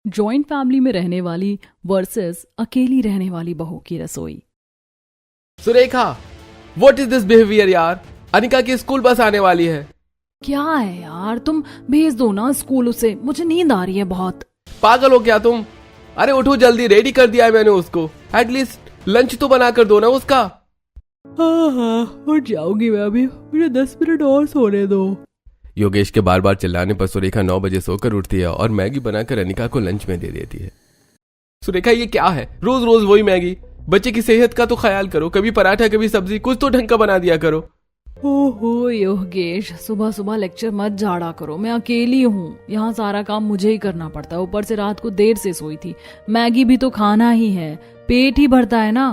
Joint family में रहने वाली वर्सेस अकेली रहने वाली बहू की रसोई। Surekha, what is this behaviour यार? अनिका की स्कूल बस आने वाली है। क्या है यार, तुम भेज दो ना स्कूल उसे, मुझे नींद आ रही है बहुत। पागल हो क्या तुम? अरे उठो जल्दी, रेडी कर दिया है मैंने उसको। एटलीस्ट लंच तो बना कर दो ना उसका। हाँ, उठ जाऊंगी मैं अभी, मुझे 10 मिनट और सोने दो। योगेश के बार बार चिल्लाने पर सुरेखा 9 बजे सोकर उठती है और मैगी बनाकर अनिका को लंच में दे देती है। सुरेखा, ये क्या है? रोज रोज वही मैगी। बच्चे की सेहत का तो ख्याल करो, कभी पराठा कभी सब्जी, कुछ तो ढंग का बना दिया करो। ओहो योगेश, सुबह सुबह लेक्चर मत झाड़ा करो, मैं अकेली हूँ, यहाँ सारा काम मुझे ही करना पड़ता है। ऊपर से रात को देर से सोई थी, मैगी भी तो खाना ही है, पेट ही भरता है ना।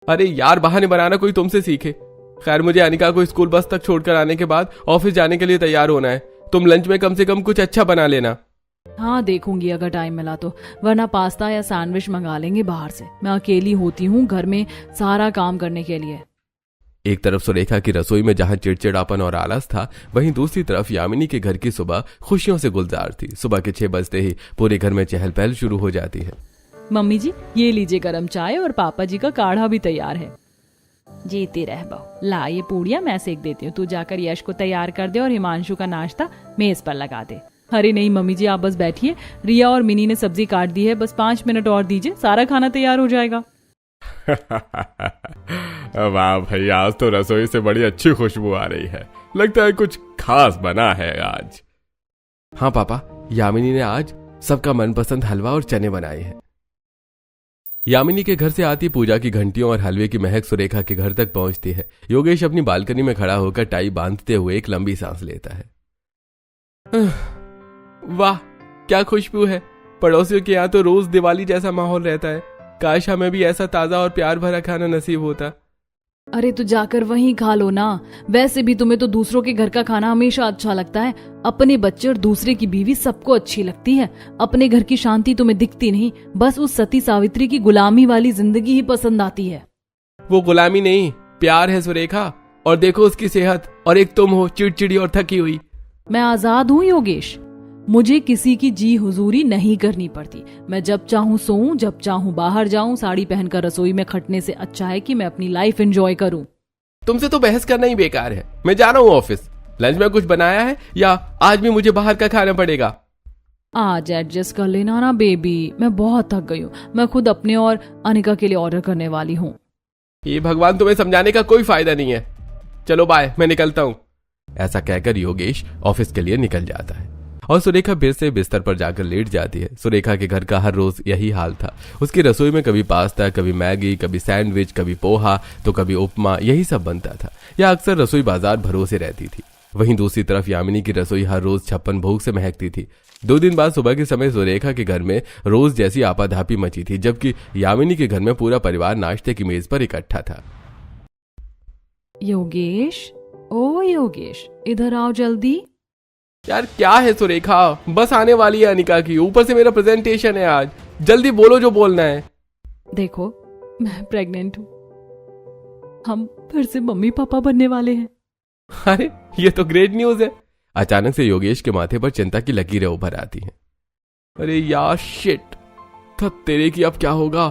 अरे यार, बहाने बनाना कोई तुमसे सीखे। खैर, मुझे अनिका को स्कूल बस तक छोड़कर आने के बाद ऑफिस जाने के लिए तैयार होना है। तुम लंच में कम से कम कुछ अच्छा बना लेना। हाँ देखूंगी अगर टाइम मिला तो, वरना पास्ता या सैंडविच मंगा लेंगे बाहर से। मैं अकेली होती हूँ घर में सारा काम करने के लिए। एक तरफ सुरेखा की रसोई में जहां चिड़चिड़ापन और आलस था, वहीं दूसरी तरफ यामिनी के घर की सुबह खुशियों से गुलजार थी। सुबह के 6 बजते ही पूरे घर में चहल पहल शुरू हो जाती है। मम्मी जी, ये लीजिए गरम चाय, और पापा जी का काढ़ा भी तैयार है। जीती रह बहू, ला ये पूड़ियाँ मैं सेक देती हूँ, तू जाकर यश को तैयार कर दे और हिमांशु का नाश्ता मेज पर लगा दे। अरे नहीं मम्मी जी, आप बस बैठिए, रिया और मिनी ने सब्जी काट दी है, बस 5 मिनट और दीजिए, सारा खाना तैयार हो जाएगा। वाह भाई, आज तो रसोई से बड़ी अच्छी खुशबू आ रही है। लगता है कुछ खास बना है आज। हाँ पापा, यामिनी ने आज सबका मनपसंद हलवा और चने बनाए हैं। यामिनी के घर से आती पूजा की घंटियों और हलवे की महक सुरेखा के घर तक पहुंचती है। योगेश अपनी बालकनी में खड़ा होकर टाई बांधते हुए एक लंबी सांस लेता है। वाह, क्या खुशबू है। पड़ोसियों के यहाँ तो रोज दिवाली जैसा माहौल रहता है। काश हमें भी ऐसा ताजा और प्यार भरा खाना नसीब होता। अरे तो जाकर वहीं खा लो ना। वैसे भी तुम्हें तो दूसरों के घर का खाना हमेशा अच्छा लगता है। अपने बच्चे और दूसरे की बीवी सबको अच्छी लगती है। अपने घर की शांति तुम्हें दिखती नहीं, बस उस सती सावित्री की गुलामी वाली जिंदगी ही पसंद आती है। वो गुलामी नहीं, प्यार है सुरेखा। और देखो उसकी सेहत, और एक तुम हो चिड़चिड़ी और थकी हुई। मैं आजाद हूँ योगेश, मुझे किसी की जी हुजूरी नहीं करनी पड़ती। मैं जब चाहूँ सोऊं, जब चाहूँ बाहर जाऊं। साड़ी पहनकर रसोई में खटने से अच्छा है कि मैं अपनी लाइफ एंजॉय करूं। तुमसे तो बहस करना ही बेकार है। मैं जा रहा हूँ ऑफिस। लंच में कुछ बनाया है या आज भी मुझे बाहर का खाना पड़ेगा? आज एडजस्ट कर लेना ना बेबी, मैं बहुत थक गई हूँ। मैं खुद अपने और अनिका के लिए ऑर्डर करने वाली हूँ। ये भगवान, तुम्हें समझाने का कोई फायदा नहीं है। चलो बाय, मैं निकलता हूँ। ऐसा कहकर योगेश ऑफिस के लिए निकल जाता है और सुरेखा फिर से बिस्तर पर जाकर लेट जाती है। सुरेखा के घर का हर रोज यही हाल था। उसकी रसोई में कभी पास्ता, कभी मैगी, कभी सैंडविच, कभी पोहा, तो कभी उपमा, यही सब बनता था। या अक्सर रसोई बाजार भरोसे रहती थी। वहीं दूसरी तरफ यामिनी की रसोई हर रोज 56 भोग से महकती थी। 2 दिन बाद सुबह के समय सुरेखा के घर में रोज जैसी आपाधापी मची थी, जबकि यामिनी के घर में पूरा परिवार नाश्ते की मेज पर इकट्ठा था। योगेश, ओ योगेश, इधर आओ जल्दी। यार क्या है सुरेखा, बस आने वाली है अनिका की, ऊपर से मेरा प्रेजेंटेशन है आज। जल्दी बोलो जो बोलना है। देखो, मैं प्रेग्नेंट हूँ, हम फिर से मम्मी पापा बनने वाले हैं। अरे ये तो ग्रेट न्यूज है। अचानक से योगेश के माथे पर चिंता की लकीरें उभर आती हैं। अरे यार शिट, तो तेरे की अब क्या होगा?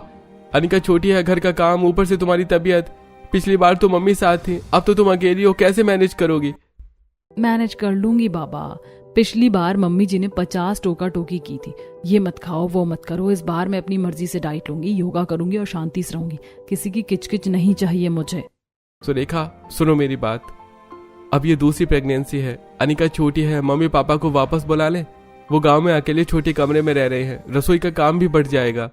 अनिका छोटी है, घर का काम, ऊपर से तुम्हारी तबीयत। पिछली बार तो मम्मी साथ थी, अब तो तुम अकेली हो, कैसे मैनेज करोगी? मैनेज कर लूंगी बाबा। पिछली बार मम्मी जी ने 50 टोका टोकी की थी, ये मत खाओ वो मत करो। इस बार मैं अपनी मर्जी से डाइट लूंगी, योगा करूंगी और शांति से रहूंगी। किसी की किचकिच नहीं चाहिए मुझे। सुरेखा सुनो मेरी बात, अब ये दूसरी प्रेगनेंसी है। अनिका छोटी है, मम्मी पापा को वापस बुला ले। वो गांव में अकेले छोटे कमरे में रह रहे हैं, रसोई का काम भी बढ़ जाएगा।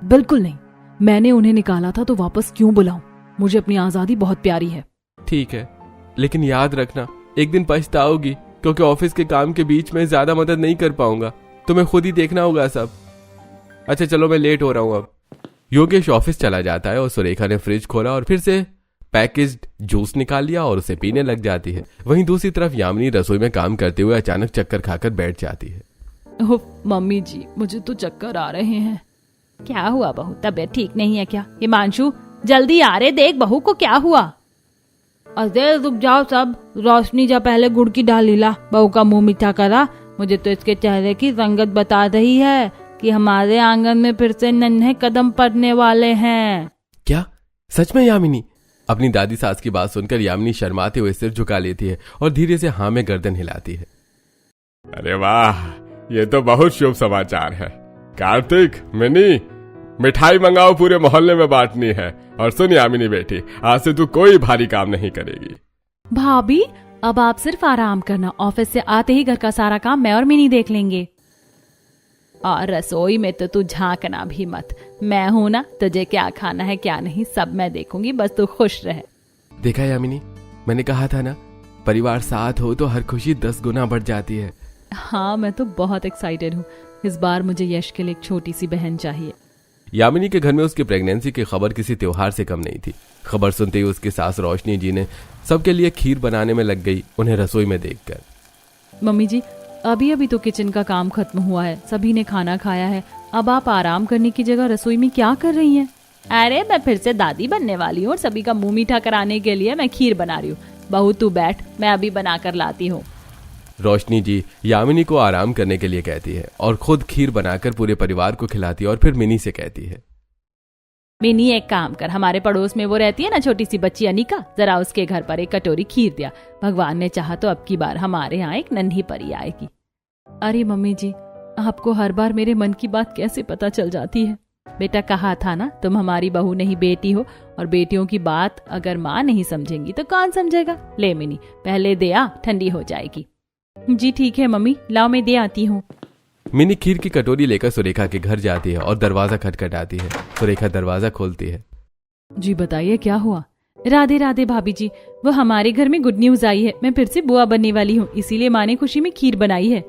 बिल्कुल नहीं, मैंने उन्हें निकाला था तो वापस क्यों बुलाऊं? मुझे अपनी आजादी बहुत प्यारी है। ठीक है, लेकिन याद रखना एक दिन पछताओगी, क्योंकि ऑफिस के काम के बीच में ज्यादा मदद नहीं कर पाऊंगा। तुम्हें खुद ही देखना होगा सब। अच्छा चलो, मैं लेट हो रहा हूं अब। योगेश ऑफिस चला जाता है और सुरेखा ने फ्रिज खोला और फिर से पैकेज्ड जूस निकाल लिया और उसे पीने लग जाती है। वहीं दूसरी तरफ यामिनी रसोई में काम करते हुए अचानक चक्कर खाकर बैठ जाती है। ओह मम्मी जी, मुझे तो चक्कर आ रहे हैं। क्या हुआ बहू, तबीयत ठीक नहीं है क्या? हिमांशु जल्दी आ रहे, देख बहू को क्या हुआ। अरे रुक जाओ सब, रोशनी जा पहले गुड़ की डाली ला, बहू का मुंह मीठा करा। मुझे तो इसके चेहरे की रंगत बता रही है कि हमारे आंगन में फिर से नन्हे कदम पड़ने वाले हैं। क्या सच में यामिनी? अपनी दादी सास की बात सुनकर यामिनी शर्माते हुए सिर झुका लेती है और धीरे से हाँ में गर्दन हिलाती है। अरे वाह, ये तो बहुत शुभ समाचार है। कार्तिक, मिनी, मिठाई मंगाओ, पूरे मोहल्ले में बांटनी है। और सुन यामिनी बेटी, आज से तू कोई भारी काम नहीं करेगी। भाभी अब आप सिर्फ आराम करना, ऑफिस से आते ही घर का सारा काम मैं और मिनी देख लेंगे। और रसोई में तो तू झांकना भी मत, मैं हूं ना, तुझे क्या खाना है क्या नहीं सब मैं देखूंगी, बस तू खुश रहे। देखा यामिनी, मैंने कहा था ना, परिवार साथ हो तो हर खुशी 10 गुना बढ़ जाती है। हाँ मैं तो बहुत एक्साइटेड हूँ। इस बार मुझे यश के लिए एक छोटी सी बहन चाहिए। यामिनी के घर में उसकी प्रेगनेंसी की खबर किसी त्योहार से कम नहीं थी। खबर सुनते ही उसकी सास रोशनी जी ने सबके लिए खीर बनाने में लग गई, उन्हें रसोई में देखकर। मम्मी जी अभी अभी तो किचन का काम खत्म हुआ है, सभी ने खाना खाया है, अब आप आराम करने की जगह रसोई में क्या कर रही हैं? अरे मैं फिर से दादी बनने वाली हूँ और सभी का मुंह मीठा कराने के लिए मैं खीर बना रही हूँ। बहू तू बैठ, मैं अभी बना कर लाती हूँ। रोशनी जी यामिनी को आराम करने के लिए कहती है और खुद खीर बनाकर पूरे परिवार को खिलाती है और फिर मिनी से कहती है, मिनी एक काम कर, हमारे पड़ोस में वो रहती है ना छोटी सी बच्ची अनिका, जरा उसके घर पर एक कटोरी खीर दिया। भगवान ने चाहा तो अब की बार हमारे यहाँ एक नन्ही परी आएगी। अरे मम्मी जी आपको हर बार मेरे मन की बात कैसे पता चल जाती है? बेटा कहा था ना, तुम हमारी बहू नहीं बेटी हो, और बेटियों की बात अगर माँ नहीं समझेंगी तो कौन समझेगा। ले मिनी पहले दे आ, ठंडी हो जाएगी। जी ठीक है मम्मी, लाओ मैं दे आती हूँ। मिनी खीर की कटोरी लेकर सुरेखा के घर जाती है और दरवाजा खटखटाती है। सुरेखा दरवाजा खोलती है। जी बताइए क्या हुआ? राधे राधे भाभी जी, वो हमारे घर में गुड न्यूज आई है, मैं फिर से बुआ बनने वाली हूँ, इसीलिए माँ ने खुशी में खीर बनाई है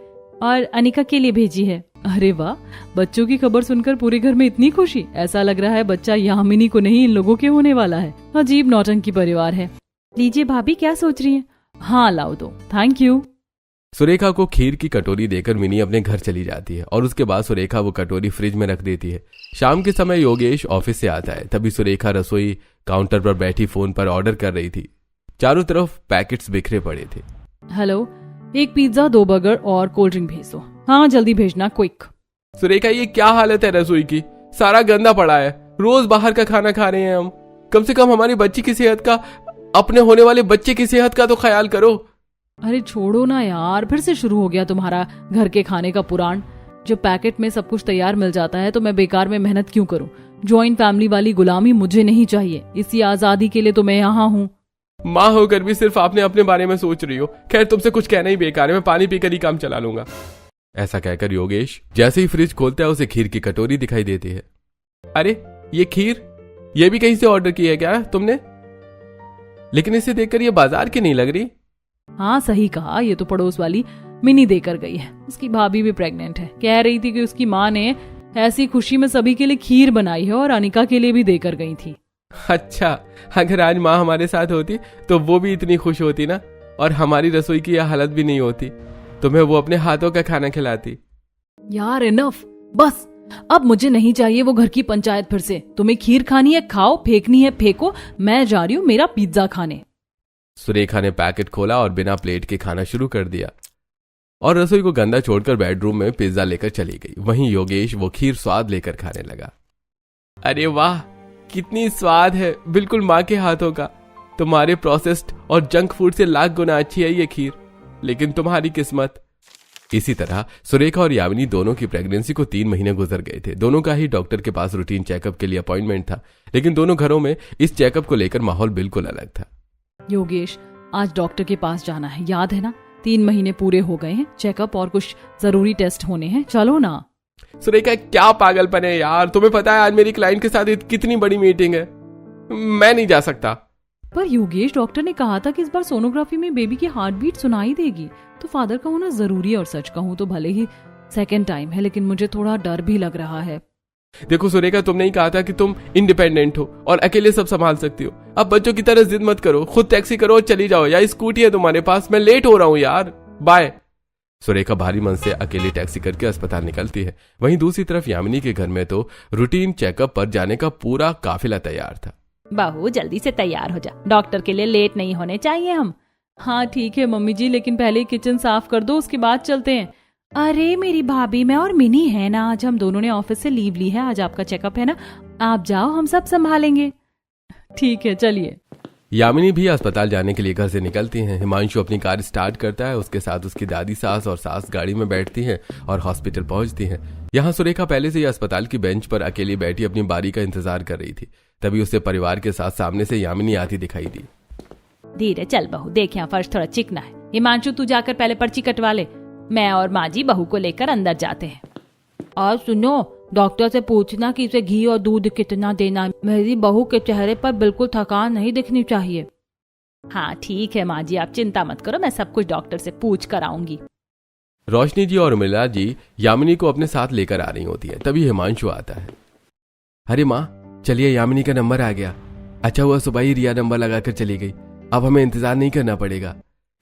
और अनिका के लिए भेजी है। अरे वाह, बच्चों की खबर सुनकर पूरे घर में इतनी खुशी, ऐसा लग रहा है बच्चा यामिनी को नहीं इन लोगों के होने वाला है। अजीब नौटंकी परिवार है। लीजिए भाभी, क्या सोच रही हैं? हाँ लाओ दो, थैंक यू। सुरेखा को खीर की कटोरी देकर मिनी अपने घर चली जाती है और उसके बाद सुरेखा वो कटोरी फ्रिज में रख देती है। शाम के समय योगेश ऑफिस से आता है, तभी सुरेखा रसोई काउंटर पर बैठी फोन पर ऑर्डर कर रही थी। चारों तरफ पैकेट्स बिखरे पड़े थे। हेलो, एक पिज्जा, 2 बर्गर और कोल्ड ड्रिंक भेज दो। हाँ जल्दी भेजना, क्विक। सुरेखा ये क्या हालत है रसोई की, सारा गंदा पड़ा है, रोज बाहर का खाना खा रहे हैं हम। कम से कम हमारी बच्ची की सेहत का, अपने होने वाले बच्चे की सेहत का तो ख्याल करो। अरे छोड़ो ना यार, फिर से शुरू हो गया तुम्हारा घर के खाने का पुराण। जब पैकेट में सब कुछ तैयार मिल जाता है तो मैं बेकार में मेहनत क्यों करूं? जॉइंट फैमिली वाली गुलामी मुझे नहीं चाहिए, इसी आजादी के लिए तो मैं यहाँ हूँ। माँ होकर भी सिर्फ आपने अपने बारे में सोच रही हो। खैर तुमसे कुछ कहना ही बेकार है, मैं पानी पीकर ही काम चला लूंगा। ऐसा कहकर योगेश जैसे ही फ्रिज खोलता है उसे खीर की कटोरी दिखाई देती है। अरे ये खीर, ये भी कहीं से ऑर्डर की है क्या तुमने? लेकिन इसे देखकर ये बाजार की नहीं लग रही। हाँ सही कहा, ये तो पड़ोस वाली मिनी देकर गई है। उसकी भाभी भी प्रेग्नेंट है, कह रही थी कि उसकी माँ ने ऐसी खुशी में सभी के लिए खीर बनाई है और अनिका के लिए भी देकर गई थी। अच्छा, अगर आज माँ हमारे साथ होती तो वो भी इतनी खुश होती ना, और हमारी रसोई की यह हालत भी नहीं होती, तुम्हें वो अपने हाथों का खाना खिलाती। यार इनफ, बस अब मुझे नहीं चाहिए वो घर की पंचायत फिर से। तुम्हें खीर खानी है खाओ, फेंकनी है फेंको, मैं जा रही हूँ मेरा पिज्जा खाने। सुरेखा ने पैकेट खोला और बिना प्लेट के खाना शुरू कर दिया और रसोई को गंदा छोड़कर बेडरूम में पिज्जा लेकर चली गई। वहीं योगेश वो खीर स्वाद लेकर खाने लगा। अरे वाह, कितनी स्वाद है, बिल्कुल माँ के हाथों का। तुम्हारे प्रोसेस्ड और जंक फूड से लाख गुना अच्छी है ये खीर, लेकिन तुम्हारी किस्मत। इसी तरह सुरेखा और यामिनी दोनों की प्रेगनेंसी को 3 महीने गुजर गए थे। दोनों का ही डॉक्टर के पास रूटीन चेकअप के लिए अपॉइंटमेंट था, लेकिन दोनों घरों में इस चेकअप को लेकर माहौल बिल्कुल अलग था। योगेश, आज डॉक्टर के पास जाना है, याद है ना? 3 महीने पूरे हो गए हैं, चेकअप और कुछ जरूरी टेस्ट होने हैं, चलो ना। सुरेखा क्या पागलपन है यार, तुम्हें पता है आज मेरी क्लाइंट के साथ कितनी बड़ी मीटिंग है, मैं नहीं जा सकता। पर योगेश, डॉक्टर ने कहा था कि इस बार सोनोग्राफी में बेबी की हार्ट बीट सुनाई देगी, तो फादर का होना जरूरी है। और सच कहूँ तो भले ही सेकेंड टाइम है, लेकिन मुझे थोड़ा डर भी लग रहा है। देखो सुरेखा, तुमने ही कहा था कि तुम इंडिपेंडेंट हो और अकेले सब संभाल सकती हो। अब बच्चों की तरह जिद मत करो, खुद टैक्सी करो और चली जाओ, या स्कूटी है तुम्हारे पास, मैं लेट हो रहा हूँ यार, बाय। सुरेखा भारी मन से अकेली टैक्सी करके अस्पताल निकलती है। वहीं दूसरी तरफ यामिनी के घर में तो रूटीन चेकअप पर जाने का पूरा काफिला तैयार था। बहू जल्दी से तैयार हो जा, डॉक्टर के लिए लेट नहीं होने चाहिए हम। हाँ ठीक है मम्मी जी, लेकिन पहले किचन साफ कर दो, उसके बाद चलते हैं। अरे मेरी भाभी, मैं और मिनी है ना, आज हम दोनों ने ऑफिस से लीव ली है, आज आपका चेकअप है ना, आप जाओ, हम सब संभालेंगे। ठीक है चलिए। यामिनी भी अस्पताल जाने के लिए घर से निकलती हैं। हिमांशु अपनी कार स्टार्ट करता है, उसके साथ उसकी दादी सास और सास गाड़ी में बैठती हैं और हॉस्पिटल पहुंचती हैं। यहाँ सुरेखा पहले से ही अस्पताल की बेंच पर अकेली बैठी अपनी बारी का इंतजार कर रही थी। तभी उसे परिवार के साथ सामने से यामिनी आती दिखाई दी। धीरे चल बहू, देख यहाँ फर्श थोड़ा चिकना है। हिमांशु तू जाकर पहले पर्ची कटवा ले, मैं और माँ जी बहू को लेकर अंदर जाते हैं। और सुनो, डॉक्टर से पूछना कि इसे घी और दूध कितना देना, मेरी बहू के चेहरे पर बिल्कुल थकान नहीं दिखनी चाहिए। हाँ ठीक है माँ जी, आप चिंता मत करो, मैं सब कुछ डॉक्टर से पूछ कर आऊंगी। रोशनी जी और उर्मिला जी यामिनी को अपने साथ लेकर आ रही होती है। तभी हिमांशु आता है। अरे माँ चलिए, यामिनी का नंबर आ गया। अच्छा हुआ सुबह ही रिया नंबर लगाकर चली गई, अब हमें इंतजार नहीं करना पड़ेगा।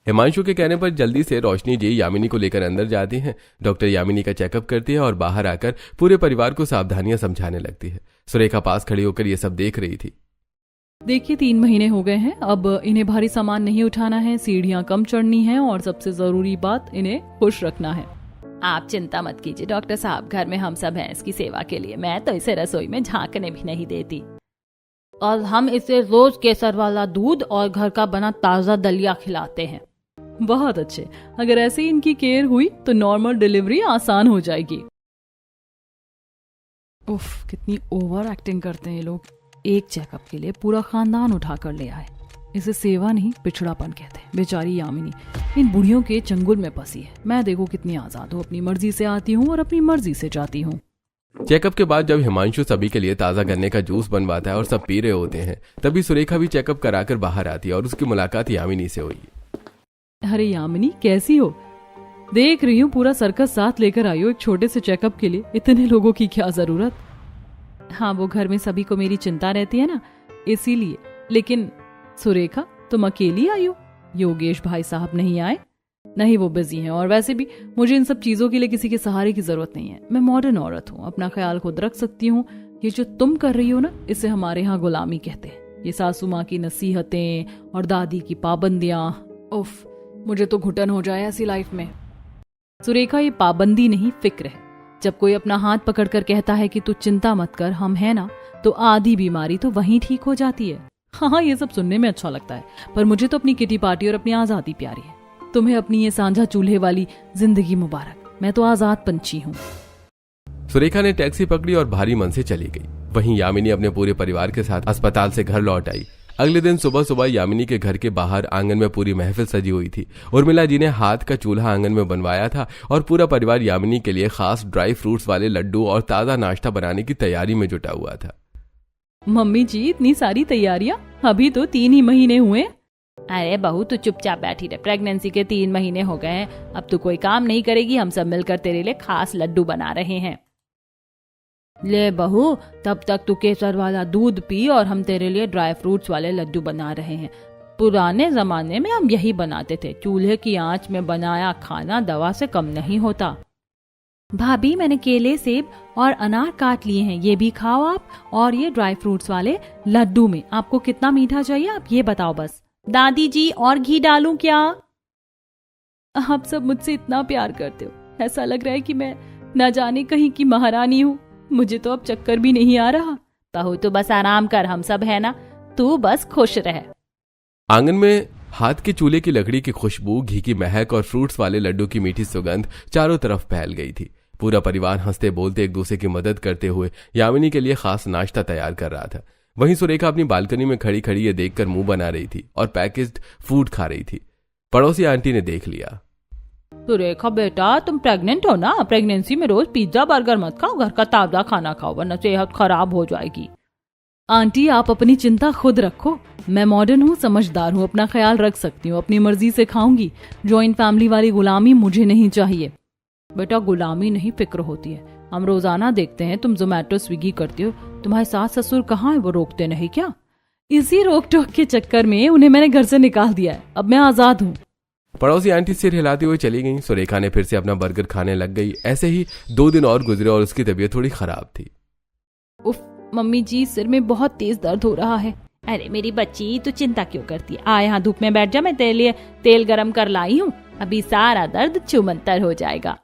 हिमांशु के कहने पर जल्दी से रोशनी जी यामिनी को लेकर अंदर जाती हैं। डॉक्टर यामिनी का चेकअप करती है और बाहर आकर पूरे परिवार को सावधानियां समझाने लगती है। सुरेखा पास खड़ी होकर ये सब देख रही थी। देखिए 3 महीने हो गए हैं, अब इन्हें भारी सामान नहीं उठाना है, सीढ़ियां कम चढ़नी है और सबसे जरूरी बात, इन्हें खुश रखना है। आप चिंता मत कीजिए डॉक्टर साहब, घर में हम सब हैं इसकी सेवा के लिए, मैं तो इसे रसोई में झांकने भी नहीं देती। और हम इसे रोज केसर वाला दूध और घर का बना ताजा दलिया खिलाते हैं। बहुत अच्छे, अगर ऐसे ही इनकी केयर हुई तो नॉर्मल डिलीवरी आसान हो जाएगी। उफ, कितनी ओवर एक्टिंग करते हैं ये लोग। एक चेकअप के लिए पूरा खानदान उठा कर ले आए। इसे सेवा नहीं पिछड़ापन कहते हैं। बेचारी यामिनी इन बुढ़ियों के चंगुल में फंसी है। मैं देखो कितनी आजाद हूँ, अपनी मर्जी से आती हूँ और अपनी मर्जी से जाती हूँ। चेकअप के बाद जब हिमांशु सभी के लिए ताजा गन्ने का जूस बनवाता है और सब पी रहे होते हैं, तभी सुरेखा भी चेकअप कराकर बाहर आती है और उसकी मुलाकात यामिनी से हुई। अरे यामिनी कैसी हो? देख रही हूँ पूरा सर्कस साथ लेकर आई हो एक छोटे से चेकअप के लिए, इतने लोगों की क्या जरूरत। हाँ वो घर में सभी को मेरी चिंता रहती है ना, इसीलिए। लेकिन सुरेखा तुम अकेली आई हो? योगेश भाई साहब नहीं आए? नहीं वो बिजी हैं, और वैसे भी मुझे इन सब चीजों के लिए किसी के सहारे की जरूरत नहीं है। मैं मॉडर्न औरत हूँ, अपना ख्याल खुद रख सकती हूँ। ये जो तुम कर रही हो ना, इसे हमारे यहाँ गुलामी कहते हैं। ये सासू माँ की नसीहतें और दादी की पाबंदियां, उफ मुझे तो घुटन हो जाए ऐसी लाइफ में। सुरेखा ये पाबंदी नहीं फिक्र है। जब कोई अपना हाथ पकड़कर कहता है कि तू चिंता मत कर, हम है ना, तो आधी बीमारी तो वहीं ठीक हो जाती है। हाँ ये सब सुनने में अच्छा लगता है, पर मुझे तो अपनी किटी पार्टी और अपनी आजादी प्यारी है। तुम्हें अपनी ये सांझा चूल्हे वाली जिंदगी मुबारक। मैं तो आजाद पंछी हूँ। सुरेखा ने टैक्सी पकड़ी और भारी मन से चली गई। वहीं यामिनी अपने पूरे परिवार के साथ अस्पताल से घर लौट आई। अगले दिन सुबह सुबह यामिनी के घर के बाहर आंगन में पूरी महफिल सजी हुई थी। उर्मिला जी ने हाथ का चूल्हा आंगन में बनवाया था और पूरा परिवार यामिनी के लिए खास ड्राई फ्रूट्स वाले लड्डू और ताजा नाश्ता बनाने की तैयारी में जुटा हुआ था। मम्मी जी इतनी सारी तैयारियां? अभी तो 3 ही महीने हुए। अरे बहू तू चुपचाप बैठी रहे, प्रेगनेंसी के 3 महीने हो गए हैं, अब तू कोई काम नहीं करेगी, हम सब मिलकर तेरे लिए खास लड्डू बना रहे हैं। ले बहू, तब तक तू केसर वाला दूध पी और हम तेरे लिए ड्राई फ्रूट्स वाले लड्डू बना रहे हैं। पुराने जमाने में हम यही बनाते थे, चूल्हे की आंच में बनाया खाना दवा से कम नहीं होता। भाभी मैंने केले, सेब और अनार काट लिए हैं, ये भी खाओ आप। और ये ड्राई फ्रूट्स वाले लड्डू में आपको कितना मीठा चाहिए आप ये बताओ बस। दादी जी और घी डालूं क्या? आप सब मुझसे इतना प्यार करते हो, ऐसा लग रहा है कि मैं न जाने कहीं की महारानी हूँ। मुझे तो अब चक्कर भी नहीं आ रहा। बहू तू बस आराम कर, हम सब है ना, तू बस खुश रह। आंगन में हाथ के चूल्हे की लकड़ी की खुशबू, घी की महक और फ्रूट्स वाले लड्डू की मीठी सुगंध चारों तरफ फैल गई थी। पूरा परिवार हंसते बोलते एक दूसरे की मदद करते हुए यामिनी के लिए खास नाश्ता तैयार कर रहा था। वहीं सुरेखा अपनी बालकनी में खड़ी खड़ी ये देखकर मुंह बना रही थी और पैकेज्ड फूड खा रही थी। पड़ोसी आंटी ने देख लिया। सुरेखा बेटा तुम प्रेग्नेंट हो ना, प्रेगनेंसी में रोज पिज्जा बर्गर मत खाओ, घर का ताजा खाना खाओ वरना सेहत खराब हो जाएगी। आंटी आप अपनी चिंता खुद रखो, मैं मॉडर्न हूँ, समझदार हूँ, अपना ख्याल रख सकती हूँ, अपनी मर्जी से खाऊंगी। जॉइंट फैमिली वाली गुलामी मुझे नहीं चाहिए। बेटा गुलामी नहीं फिक्र होती है। हम रोजाना देखते हैं तुम जोमेटो स्विगी करती हो, तुम्हारे सास ससुर कहाँ है, वो रोकते नहीं क्या? इसी रोक टोक के चक्कर में उन्हें मैंने घर से निकाल दिया है, अब मैं आजाद हूँ। पड़ोसी आंटी सिर हिलाती हुई चली गई। सुरेखा ने फिर से अपना बर्गर खाने लग गई। ऐसे ही 2 दिन और गुजरे और उसकी तबीयत थोड़ी खराब थी। उफ मम्मी जी सिर में बहुत तेज दर्द हो रहा है। अरे मेरी बच्ची तू चिंता क्यों करती है, आ यहाँ धूप में बैठ जा, मैं तेरे लिए तेल गरम कर लाई हूँ, अभी सारा दर्द चुमंतर हो जाएगा।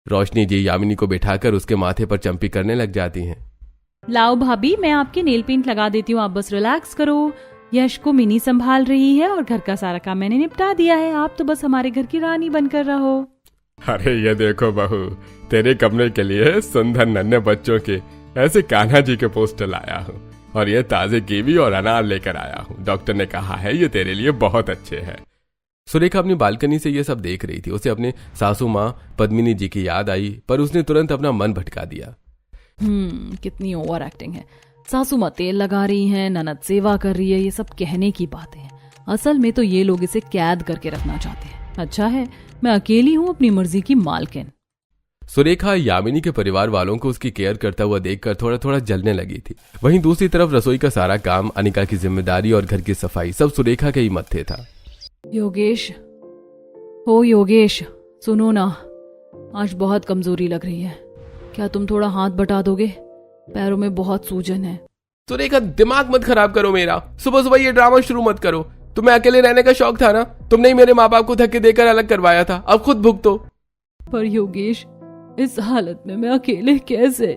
रोशनी जी यामिनी को बिठाकर उसके माथे पर चंपी करने लग जाती हैं। लाओ भाभी, मैं आपकी नेल पेंट लगा देती हूँ, आप बस रिलैक्स करो। यश को मिनी संभाल रही है और घर का सारा काम मैंने निपटा दिया है, आप तो बस हमारे घर की रानी बनकर रहो। अरे ये देखो बहू, तेरे कमरे के लिए सुंदर नन्हे बच्चों के ऐसे कान्हा जी के पोस्टर लाया हूँ और ये ताजे कीवी और अनार लेकर आया हूँ। डॉक्टर ने कहा है ये तेरे लिए बहुत अच्छे हैं। सुरेखा अपनी बालकनी से ये सब देख रही थी। उसे अपने सासू माँ पद्मिनी जी की याद आई, पर उसने तुरंत अपना मन भटका दिया। कितनी ओवर एक्टिंग है। सासू माँ तेल लगा रही हैं, ननद सेवा कर रही है, ये सब कहने की बातें हैं। असल में तो ये लोग इसे कैद करके रखना चाहते हैं। अच्छा है मैं अकेली हूँ अपनी मर्जी की मालकिन। सुरेखा यामिनी के परिवार वालों को उसकी केयर करता हुआ देखकर थोड़ा थोड़ा जलने लगी थी। वहीं दूसरी तरफ रसोई का सारा काम, अनिका की जिम्मेदारी और घर की सफाई सब सुरेखा के ही मत्थे था। योगेश, ओ योगेश, सुनो ना, आज बहुत कमजोरी लग रही है, क्या तुम थोड़ा हाथ बटा दोगे? पैरों में बहुत सूजन है। सुरेखा दिमाग मत खराब करो मेरा, सुबह सुबह ये ड्रामा शुरू मत करो। तुम्हें अकेले रहने का शौक था ना, तुमने ही मेरे माँ बाप को धक्के देकर अलग करवाया था, अब खुद भुगतो। पर योगेश, इस हालत में मैं अकेले कैसे?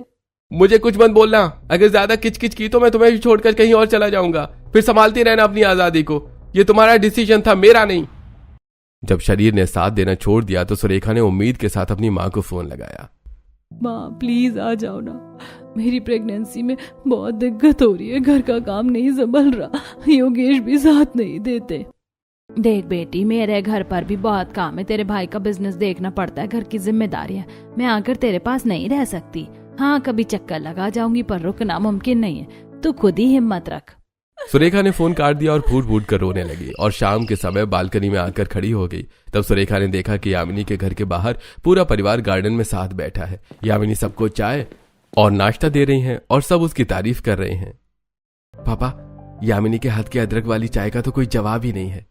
मुझे कुछ मत बोलना, अगर ज्यादा किचकिच की तो मैं तुम्हें छोड़कर कहीं और चला जाऊंगा। फिर संभालती रहना अपनी आजादी को, ये तुम्हारा डिसीजन था, मेरा नहीं। जब शरीर ने साथ देना छोड़ दिया तो सुरेखा ने उम्मीद के साथ अपनी माँ को फोन लगाया। माँ प्लीज आ जाओ ना, मेरी प्रेगनेंसी में बहुत दिक्कत हो रही है, घर का काम नहीं संभल रहा, योगेश भी साथ नहीं देते। देख बेटी, मेरे घर पर भी बहुत काम है, तेरे भाई का बिजनेस देखना पड़ता है, घर की जिम्मेदारी है, मैं आकर तेरे पास नहीं रह सकती। हाँ कभी चक्कर लगा जाऊंगी पर रुकना मुमकिन नहीं है, तू खुद ही हिम्मत रख। सुरेखा ने फोन काट दिया और फूट फूट कर रोने लगी और शाम के समय बालकनी में आकर खड़ी हो गई। तब सुरेखा ने देखा कि यामिनी के घर के बाहर पूरा परिवार गार्डन में साथ बैठा है। यामिनी सबको चाय और नाश्ता दे रही हैं और सब उसकी तारीफ कर रहे हैं। पापा, यामिनी के हाथ की अदरक वाली चाय का तो कोई जवाब ही नहीं है।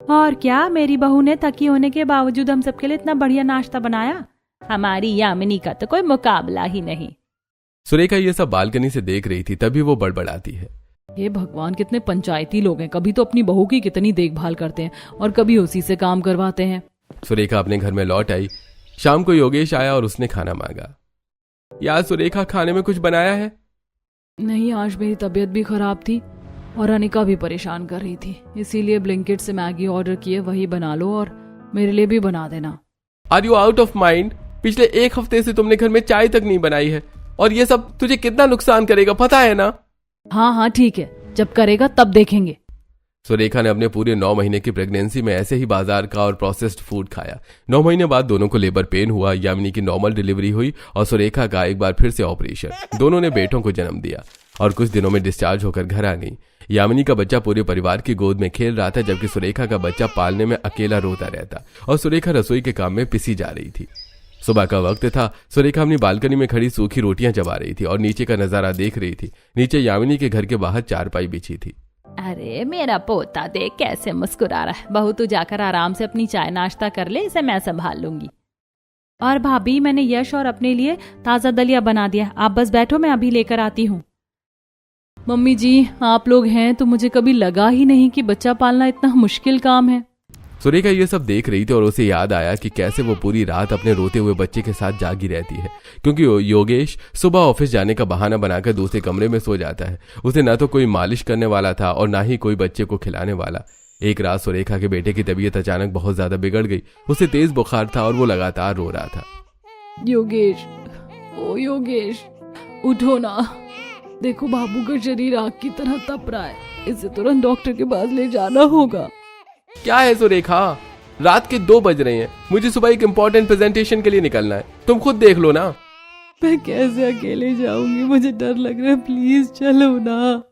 और क्या, मेरी बहू ने थकी होने के बावजूद हम सबके लिए इतना बढ़िया नाश्ता बनाया। हमारी यामिनी का तो कोई मुकाबला ही नहीं। सुरेखा ये सब बालकनी से देख रही थी, तभी वो बड़बड़ाती है। ये भगवान, कितने पंचायती लोग हैं, कभी तो अपनी बहू की कितनी देखभाल करते हैं और कभी उसी से काम करवाते हैं। सुरेखा अपने घर में लौट आई। शाम को योगेश आया और उसने खाना मांगा। यार सुरेखा, खाने में कुछ बनाया है? नहीं, आज मेरी तबीयत भी खराब थी और अनिका भी परेशान कर रही थी, इसीलिए ब्लिंकिट से मैगी ऑर्डर किए, वही बना लो और मेरे लिए भी बना देना। Are you out of mind? पिछले एक हफ्ते से तुमने घर में चाय तक नहीं बनाई है और ये सब तुझे कितना नुकसान करेगा, पता है ना? हाँ हाँ ठीक है, जब करेगा तब देखेंगे। सुरेखा ने अपने पूरे 9 महीने की प्रेगनेंसी में ऐसे ही बाजार का और प्रोसेस्ड फूड खाया। 9 महीने बाद दोनों को लेबर पेन हुआ, यामिनी की नॉर्मल डिलीवरी हुई और सुरेखा का एक बार फिर से ऑपरेशन। दोनों ने बेटों को जन्म दिया और कुछ दिनों में डिस्चार्ज होकर घर आ गई। यामिनी का बच्चा पूरे परिवार की गोद में खेल रहा था, जबकि सुरेखा का बच्चा पालने में अकेला रोता रहता और सुरेखा रसोई के काम में पिसी जा रही थी। सुबह का वक्त था। सुरेखा अपनी बालकनी में खड़ी सूखी रोटियां चबा रही थी और नीचे का नजारा देख रही थी। नीचे यामिनी के घर के बाहर चारपाई बिछी थी। अरे मेरा पोता देख कैसे मुस्कुरा रहा है। बहू तू जाकर आराम से अपनी चाय नाश्ता कर ले, इसे मैं संभाल लूंगी। और भाभी, मैंने यश और अपने लिए ताजा दलिया बना दिया, आप बस बैठो, मैं अभी लेकर आती हूँ। मम्मी जी, आप लोग हैं तो मुझे कभी लगा ही नहीं कि बच्चा पालना इतना मुश्किल काम है। सुरेखा ये सब देख रही थी और उसे याद आया कि कैसे वो पूरी रात अपने रोते हुए बच्चे के साथ जागी रहती है, क्योंकि योगेश सुबह ऑफिस जाने का बहाना बनाकर दूसरे कमरे में सो जाता है। उसे ना तो कोई मालिश करने वाला था और ना ही कोई बच्चे को खिलाने वाला। एक रात सुरेखा के बेटे की तबीयत अचानक बहुत ज्यादा बिगड़ गई। उसे तेज बुखार था और वो लगातार रो रहा था। योगेश, ओ योगेश, उठो ना, देखो बाबू का शरीर आग की तरह तप रहा है, इसे तुरंत डॉक्टर के पास ले जाना होगा। क्या है सुरेखा, रात के 2 बज रहे हैं, मुझे सुबह एक इम्पोर्टेंट प्रेजेंटेशन के लिए निकलना है, तुम खुद देख लो ना। मैं कैसे अकेले जाऊंगी, मुझे डर लग रहा है, प्लीज चलो ना।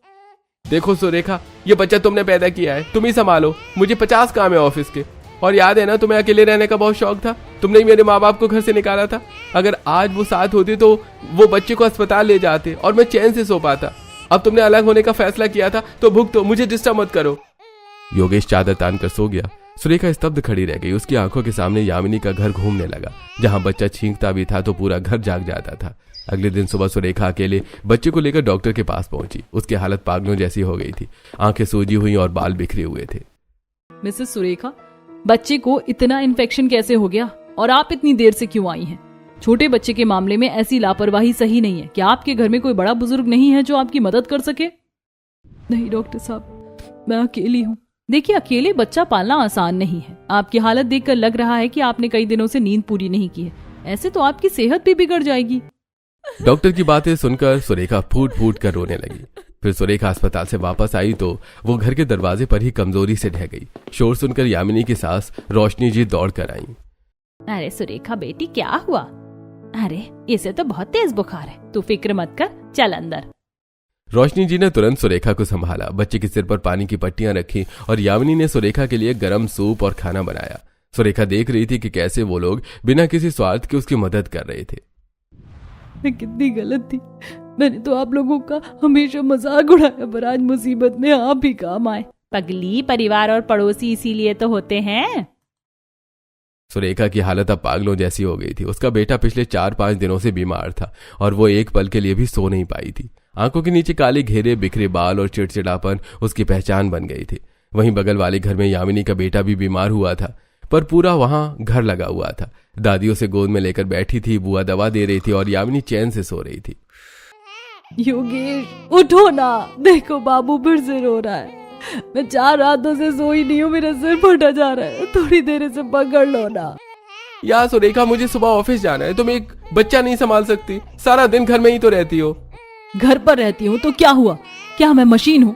देखो सुरेखा, ये बच्चा तुमने पैदा किया है, तुम ही संभालो, मुझे 50 काम है ऑफिस के। और याद है ना, तुम्हें अकेले रहने का बहुत शौक था, तुमने ही मेरे माँ बाप को घर से निकाला था। अगर आज वो साथ होते तो वो बच्चे को अस्पताल ले जाते और मैं चैन से सो पाता। अब तुमने अलग होने का फैसला किया था तो भुगतो, मुझे डिस्टर्ब मत करो। योगेश चादर तान कर सो गया। सुरेखा स्तब्ध खड़ी रह गई। उसकी आंखों के सामने यामिनी का घर घूमने लगा। जहां बच्चा छींकता भी था तो पूरा घर जाग जाता था। अगले दिन सुबह सुरेखा अकेले बच्चे को लेकर डॉक्टर के पास पहुंची। उसकी हालत पागलों जैसी हो गई थी, आंखें सूजी हुई और बाल बिखरे हुए थे। मिसेस सुरेखा, बच्चे को इतना इन्फेक्शन कैसे हो गया और आप इतनी देर से क्यों आई हैं? छोटे बच्चे के मामले में ऐसी लापरवाही सही नहीं है। क्या आपके घर में कोई बड़ा बुजुर्ग नहीं है जो आपकी मदद कर सके? नहीं डॉक्टर साहब, मैं अकेली हूँ। देखिए, अकेले बच्चा पालना आसान नहीं है। आपकी हालत देखकर लग रहा है कि आपने कई दिनों से नींद पूरी नहीं की है। ऐसे तो आपकी सेहत भी बिगड़ जाएगी। डॉक्टर की बातें सुनकर सुरेखा फूट फूट कर रोने लगी। फिर सुरेखा अस्पताल से वापस आई तो वो घर के दरवाजे पर ही कमजोरी से ढह गई। शोर सुनकर यामिनी की सास रोशनी जी दौड़ कर आई। अरे सुरेखा बेटी, क्या हुआ? अरे इसे तो बहुत तेज बुखार है, तू फिक्र मत कर, चल अंदर। रोशनी जी ने तुरंत सुरेखा को संभाला, बच्चे के सिर पर पानी की पट्टियां रखी और यामिनी ने सुरेखा के लिए गर्म सूप और खाना बनाया। सुरेखा देख रही थी कि कैसे वो लोग बिना किसी स्वार्थ के उसकी मदद कर रहे थे। मैं कितनी गलत थी। मैंने तो आप लोगों का हमेशा मजाक उड़ाया, पर आज मुसीबत में आप भी काम आए। पगली, परिवार और पड़ोसी इसीलिए तो होते हैं। सुरेखा की हालत अब पागलों जैसी हो गई थी। उसका बेटा पिछले 4-5 दिनों से बीमार था और वो एक पल के लिए भी सो नहीं पाई थी। आंखों के नीचे काले घेरे, बिखरे बाल और चिड़चिड़ापन उसकी पहचान बन गई थी। वहीं बगल वाले घर में यामिनी का बेटा भी बीमार हुआ था, पर पूरा वहां घर लगा हुआ था। दादी उसे गोद में लेकर बैठी थी, बुआ दवा दे रही थी और यामिनी चैन से सो रही थी। योगेश, उठो ना, देखो बाबू फिर से रो रहा है। मैं 4 रातों से सोई नहीं हूँ, मेरा सिर फटा जा रहा है, थोड़ी देर से पकड़ लो ना। यार सुरेखा, मुझे सुबह ऑफिस जाना है, तुम एक बच्चा नहीं संभाल सकती? सारा दिन घर में ही तो रहती हो। घर पर रहती हूँ तो क्या हुआ? क्या मैं मशीन हूँ?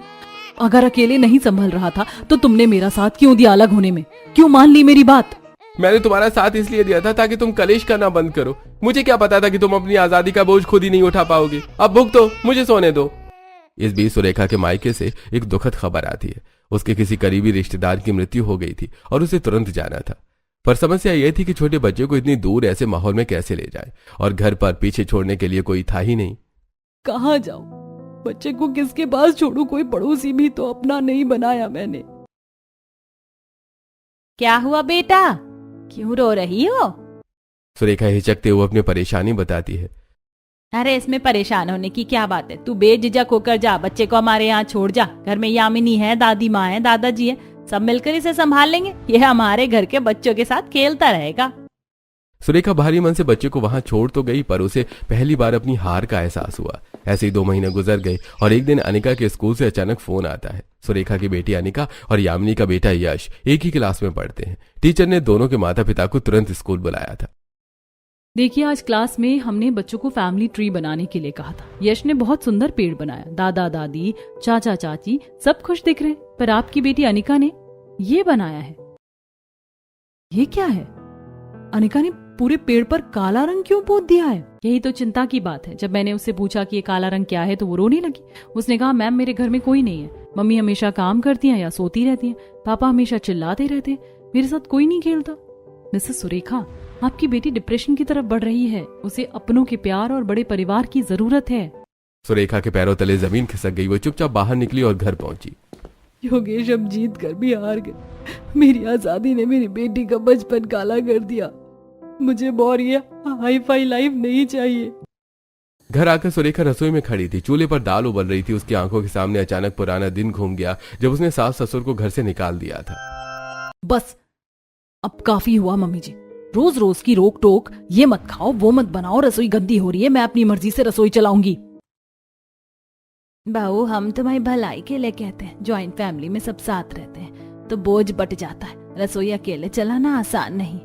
अगर अकेले नहीं संभल रहा था तो तुमने मेरा साथ क्यों दिया अलग होने में? क्यों मान ली मेरी बात? मैंने तुम्हारा साथ इसलिए दिया था ताकि तुम कलेश करना बंद करो। मुझे क्या पता था कि तुम अपनी आजादी का बोझ खुद ही नहीं उठा पाओगे। अब भुगतो, मुझे सोने दो। इस बीच सुरेखा के मायके से एक दुखद खबर आती है। उसके किसी करीबी रिश्तेदार की मृत्यु हो गई थी और उसे तुरंत जाना था। पर समस्या यह थी कि छोटे बच्चे को इतनी दूर ऐसे माहौल में कैसे ले जाए, और घर पर पीछे छोड़ने के लिए कोई था ही नहीं। कहाँ जाऊं? बच्चे को किसके पास छोड़ू? कोई पड़ोसी भी तो अपना नहीं बनाया मैंने। क्या हुआ बेटा, क्यों रो रही हो? सुरेखा हिचकते हुए अपनी परेशानी बताती है। अरे इसमें परेशान होने की क्या बात है? तू बेझिझक होकर जा, बच्चे को हमारे यहाँ छोड़ जा। घर में यामिनी है, दादी माँ है, दादाजी है, सब मिलकर इसे संभाल लेंगे। यह हमारे घर के बच्चों के साथ खेलता रहेगा। सुरेखा भारी मन से बच्चे को वहां छोड़ तो गई, पर उसे पहली बार अपनी हार का एहसास हुआ। ऐसे ही 2 महीने गुजर गए और एक दिन अनिका के स्कूल से अचानक फोन आता है। सुरेखा की बेटी अनिका और यामिनी का बेटा यश एक ही क्लास में पढ़ते हैं। टीचर ने दोनों के माता पिता को तुरंत स्कूल बुलाया था। देखिए, आज क्लास में हमने बच्चों को फैमिली ट्री बनाने के लिए कहा था। यश ने बहुत सुंदर पेड़ बनाया। दादा दादी, चाचा चाची सब खुश दिख रहे, पर आपकी बेटी अनिका ने ये बनाया है। ये क्या है? अनिका ने पूरे पेड़ पर काला रंग क्यों पोत दिया है? यही तो चिंता की बात है। जब मैंने उससे पूछा कि ये काला रंग क्या है तो वो रोने लगी। उसने कहा, मैम मेरे घर में कोई नहीं है, मम्मी हमेशा काम करती हैं या सोती रहती हैं, पापा हमेशा चिल्लाते रहते हैं, मेरे साथ कोई नहीं खेलता। मिसेस सुरेखा, आपकी बेटी डिप्रेशन की तरफ बढ़ रही है। उसे अपनों के प्यार और बड़े परिवार की जरूरत है। सुरेखा के पैरों तले जमीन खिसक गई। वो चुपचाप बाहर निकली और घर पहुंची। योगेश, हम जीत कर भी हार गए। मेरी आजादी ने मेरी बेटी का बचपन काला कर दिया। मुझे और ये हाई फाई लाइफ नहीं चाहिए। घर आकर सुरेखा रसोई में खड़ी थी। चूल्हे पर दाल उबल रही थी। उसकी आंखों के सामने अचानक पुराना दिन घूम गया जब उसने सास ससुर को घर से निकाल दिया था। बस अब काफी हुआ मम्मी जी। रोज रोज की रोक टोक, ये मत खाओ, वो मत बनाओ, रसोई गंदी हो रही है, मैं अपनी मर्जी से रसोई चलाऊंगी। बहू, हम तुम्हारी भलाई के लिए कहते हैं। ज्वाइंट फैमिली में सब साथ रहते हैं तो बोझ बट जाता है। रसोई अकेले चलाना आसान नहीं।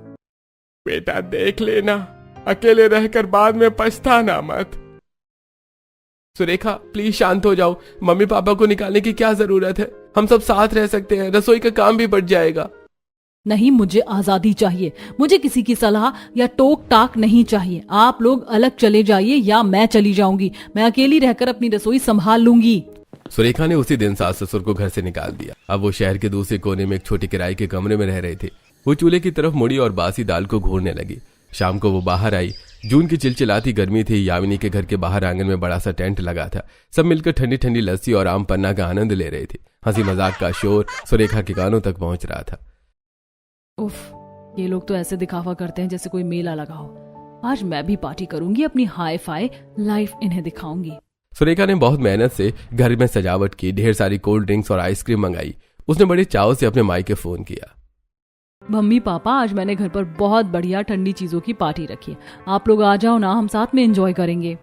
बेटा देख लेना, अकेले रहकर बाद में पछताना मत। सुरेखा प्लीज शांत हो जाओ। मम्मी पापा को निकालने की क्या जरूरत है? हम सब साथ रह सकते हैं, रसोई का काम भी बट जाएगा। नहीं, मुझे आजादी चाहिए। मुझे किसी की सलाह या टोक टाक नहीं चाहिए। आप लोग अलग चले जाइए या मैं चली जाऊंगी। मैं अकेली रहकर अपनी रसोई संभाल लूंगी। सुरेखा ने उसी दिन सास ससुर को घर से निकाल दिया। अब वो शहर के दूसरे कोने में एक छोटे किराए के कमरे में रह रहे थे। वो चूल्हे की तरफ मुड़ी और बासी दाल को घूरने लगी। शाम को वो बाहर आई। जून की चिलचिलाती गर्मी थी। यामिनी के घर के बाहर आंगन में बड़ा सा टेंट लगा था। सब मिलकर ठंडी ठंडी लस्सी और आम पन्ना का आनंद ले रहे थे। हंसी मजाक का शोर सुरेखा के कानों तक पहुंच रहा था। उफ, ये लोग तो ऐसे दिखावा करते हैं जैसे कोई मेला लगा हो। आज मैं भी पार्टी करूंगी, अपनी हाई फाई लाइफ इन्हें दिखाऊंगी। सुरेखा ने बहुत मेहनत से घर में सजावट की, ढेर सारी कोल्ड ड्रिंक्स और आइसक्रीम मंगाई। उसने बड़े चाव से अपने माई के फोन किया। मम्मी पापा, आज मैंने घर पर बहुत बढ़िया ठंडी चीजों की पार्टी रखी है, आप लोग आ जाओ ना, हम साथ में एंजॉय करेंगे।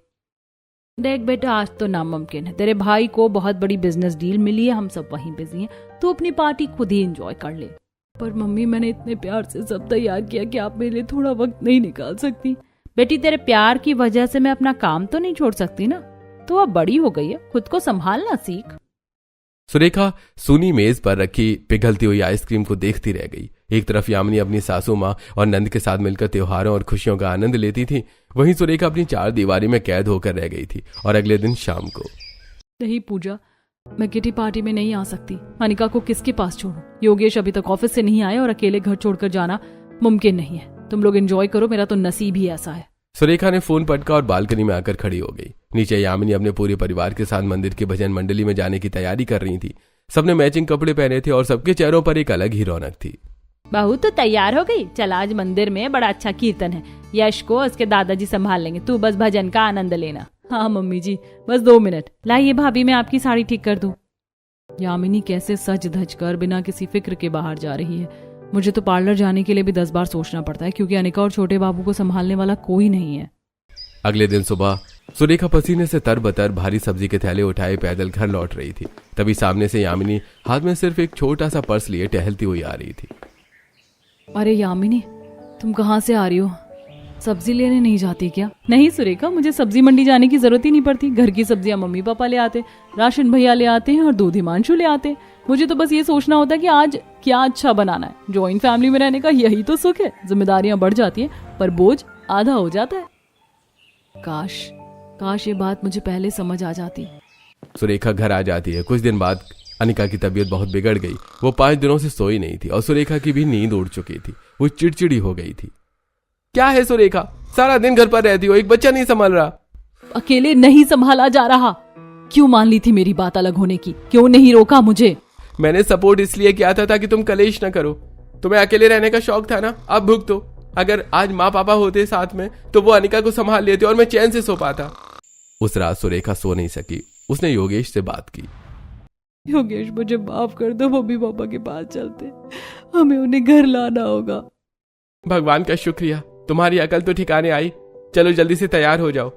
देख बेटा, आज तो नामुमकिन है, तेरे भाई को बहुत बड़ी बिजनेस डील मिली है, हम सब वहीं बिजी हैं, तो अपनी पार्टी खुद ही एंजॉय कर ले। पर मम्मी, मैंने इतने प्यार से सब तैयार किया कि आप मेरे लिए थोड़ा वक्त नहीं निकाल सकती? बेटी, तेरे प्यार की वजह से मैं अपना काम तो नहीं छोड़ सकती ना, तो अब बड़ी हो गई है, खुद को संभालना सीख। सुरेखा सूनी मेज पर रखी पिघलती हुई आइसक्रीम को देखती रह गई। एक तरफ यामिनी अपनी सासू माँ और नंद के साथ मिलकर त्योहारों और खुशियों का आनंद लेती थी, वहीं सुरेखा अपनी चार दीवारी में कैद होकर रह गई थी। और अगले दिन शाम को, नहीं पूजा, मैं किटी पार्टी में नहीं आ सकती। अनिका को किसके पास छोड़ूं? योगेश अभी तक ऑफिस से नहीं आए और अकेले घर छोड़कर जाना मुमकिन नहीं है। तुम लोग एंजॉय करो, मेरा तो नसीब ही ऐसा है। सुरेखा ने फोन पटका और बालकनी में आकर खड़ी हो गई। नीचे यामिनी अपने पूरे परिवार के साथ मंदिर की भजन मंडली में जाने की तैयारी कर रही थी। सबने मैचिंग कपड़े पहने थे और सबके चेहरों पर एक अलग ही रौनक थी। बहू तो तैयार हो गई? चल, आज मंदिर में बड़ा अच्छा कीर्तन है, यश को उसके दादाजी संभाल लेंगे, तू बस भजन का आनंद लेना। हाँ मम्मी जी, बस 2 मिनट। लाइए भाभी, मैं आपकी साड़ी ठीक कर दूं। यामिनी कैसे सज धज कर बिना किसी फिक्र के बाहर जा रही है। मुझे तो पार्लर जाने के लिए भी 10 बार सोचना पड़ता है, क्योंकि अनिका और छोटे बाबू को संभालने वाला कोई नहीं है। अगले दिन सुबह सुरेखा पसीने से तरबतर भारी सब्जी के थैले उठाए पैदल घर लौट रही थी। तभी सामने से यामिनी हाथ में सिर्फ एक छोटा सा पर्स लिए टहलती हुई आ रही थी। अरे यामिनी, तुम कहाँ से आ रही हो? सब्जी लेने नहीं जाती क्या? नहीं सुरेखा, मुझे सब्जी मंडी जाने की जरूरत ही नहीं पड़ती। घर की सब्जियां मम्मी पापा ले आते, राशन भैया ले आते हैं और दूध हिमांशु ले आते। मुझे तो बस ये सोचना होता है कि आज क्या अच्छा बनाना है। जॉइंट फैमिली में रहने का यही तो सुख है। जिम्मेदारियां बढ़ जाती हैं पर बोझ आधा हो जाता है। काश ये बात मुझे पहले समझ आ जाती। सुरेखा घर आ जाती है। कुछ दिन बाद अनिका की तबीयत बहुत बिगड़ गई। वो 5 दिनों से सोई नहीं थी और सुरेखा की भी नींद उड़ चुकी थी। वो चिड़चिड़ी हो गई थी। क्या है सुरेखा, सारा दिन घर पर रहती हो, एक बच्चा नहीं संभाल रहा? अकेले नहीं संभाला जा रहा। क्यों मान ली थी मेरी बात अलग होने की? क्यों नहीं रोका मुझे? मैंने सपोर्ट इसलिए किया था ताकि तुम कलेश न करो। तुम्हें अकेले रहने का शौक था ना, अब भुगतो। अगर आज माँ पापा होते साथ में तो वो अनिका को संभाल लेते और मैं चैन से सो पाता। उस रात सुरेखा सो नहीं सकी। उसने योगेश से बात की। योगेश, मुझे माफ कर दो, मम्मी पापा के पास चलते, हमें उन्हें घर लाना होगा। भगवान का शुक्रिया, तुम्हारी अकल तो ठिकाने आई। चलो जल्दी से तैयार हो जाओ।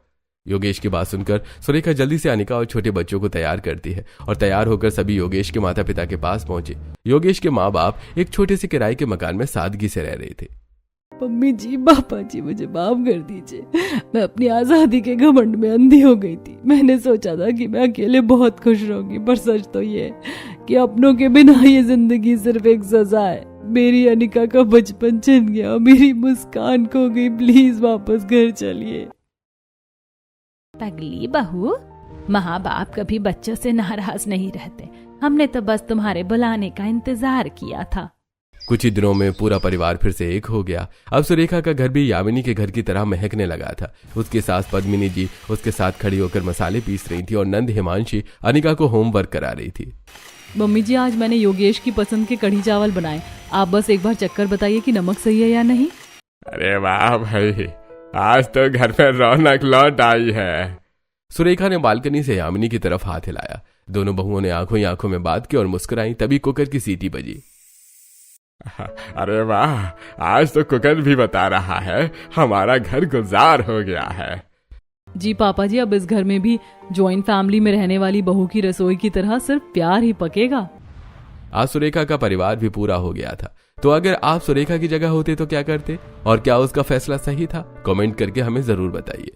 योगेश की बात सुनकर सुरेखा जल्दी से अनिका और छोटे बच्चों को तैयार करती है और तैयार होकर सभी योगेश के माता पिता के पास पहुंचे। योगेश के माँ बाप एक छोटे से किराए के मकान में सादगी से रह रहे थे। मम्मी जी, पापा जी, मुझे माफ कर दीजिए। मैं अपनी आजादी के घमंड में अंधी हो गई थी। मैंने सोचा था कि मैं अकेले बहुत खुश रहूंगी, पर सच तो ये है कि अपनों के बिना ये जिंदगी सिर्फ एक सजा है। मेरी अनिका का बचपन छिन गया, मेरी मुस्कान खो गई। प्लीज वापस घर चलिए। पगली बहू, माँ बाप कभी बच्चों से नाराज नहीं रहते। हमने तो बस तुम्हारे बुलाने का इंतजार किया था। कुछ ही दिनों में पूरा परिवार फिर से एक हो गया। अब सुरेखा का घर भी यामिनी के घर की तरह महकने लगा था। उसकी सास पद्मिनी जी उसके साथ खड़ी होकर मसाले पीस रही थी और नंद हिमांशी अनिका को होमवर्क करा रही थी। मम्मी जी, आज मैंने योगेश की पसंद के कढ़ी चावल बनाए। आप बस एक बार चक्कर बताइए कि नमक सही है या नहीं। अरे वाह भाई, आज तो घर में रौनक लौट आई है। सुरेखा ने बालकनी से यामिनी की तरफ हाथ हिलाया। दोनों बहुओं ने आंखों ही आंखों में बात की और मुस्कुराई। तभी कुकर की सीटी बजी। अरे वाह, आज तो कुकर भी बता रहा है हमारा घर गुलजार हो गया है। जी पापा जी, अब इस घर में भी जॉइंट फैमिली में रहने वाली बहू की रसोई की तरह सिर्फ प्यार ही पकेगा। आज सुरेखा का परिवार भी पूरा हो गया था। तो अगर आप सुरेखा की जगह होते तो क्या करते और क्या उसका फैसला सही था? कमेंट करके हमें जरूर बताइए।